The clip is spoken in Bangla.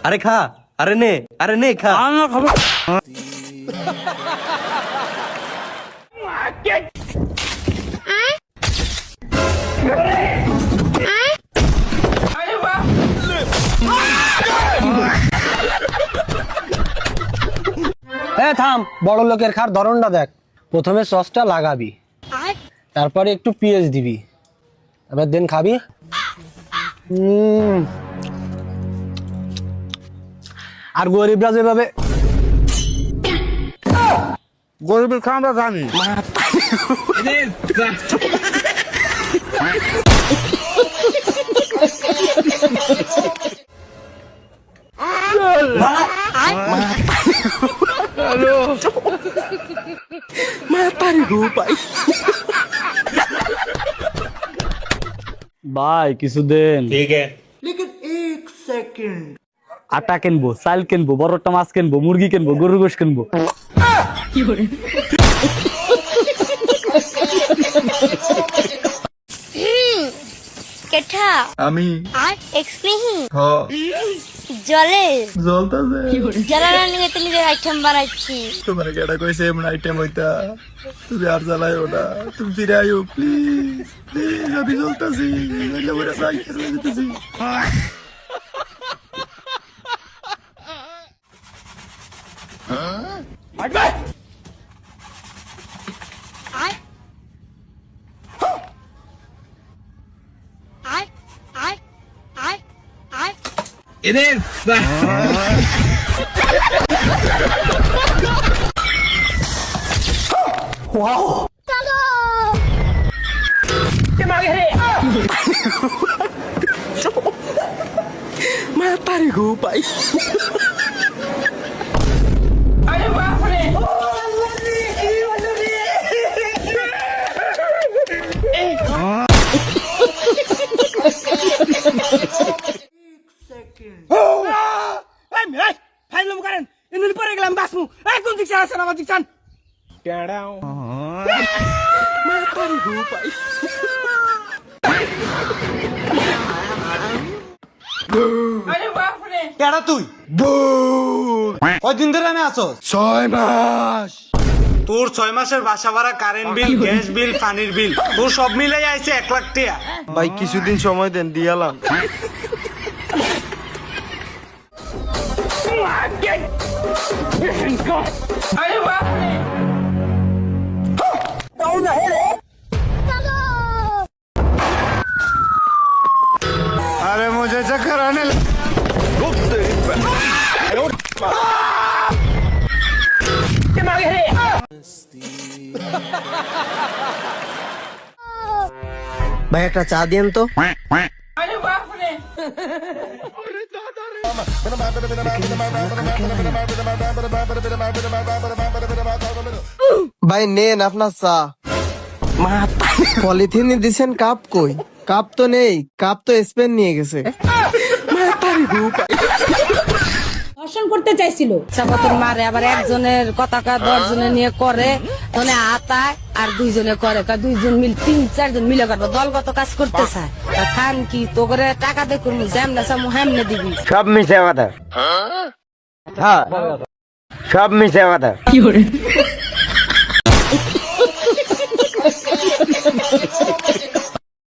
আরে খা, আরে নে খা। থাম, বড় লোকের খার ধরনটা দেখ। প্রথমে সসটা লাগাবি, তারপরে একটু পেঁয়াজ দিবি, এবার দেন খাবি। আর গরিবরা যেভাবে গরিবের খাওয়া আমরা জানি। ভাই কিছু দেন। আটা কিনবো, চাল কিনবো, বড়টা মাছ কিনবো, মুরগি কিনবো, গরুর গোশ কিনবো। কেঠা আমি আর এক্সপ্রেহি হ জলে জ্বলতাছে জ্বালানোর নিয়ে তো নিজের আইটেম বানাচ্ছি। তোমার কেডা কইছে এমন আইটেম হইতা? তুমি আর জ্বালাইও না, তুমি ফিরে আইও প্লিজ প্লিজ। আমি জ্বলতাছি, নইলে ওরা সাইকেল হয়ে যেতেছি। আর আর আর আর আর কেডা তুই? কয়দিন ধরে আমি আসস? 6 মাস। তোর 6 মাসের বাসা ভাড়া, কারেন্ট বিল, গ্যাস বিল, পানির বিল, তোর সব মিলাই আইছে 1 লাখ টাকা। ভাই কিছুদিন সময় দেন, দিয়ালাম। अरे मुझे चक्कर आने ভাই একটা চা দিন তো। ভাই নেন আপনার চা। পলিথিনে দিছেন, কাপ কই? কাপ তো নেই, কাপ তো স্পেন নিয়ে গেছে। ধর্ষণ করতে চাইছিল চাপাতর মারে, আবার একজনের কথা 10 জনে নিয়ে করে, মানে আতায় আর 2 জনে করে, 2 জন মিল 3-4 জন মিলে করবো, দলগত কাজ করতে চায়। খান কি তো করে টাকা দিয়ে করবো, যেমনে চামু হেমনে দিবি। সব মিশে কথা, সব মিশে কথা।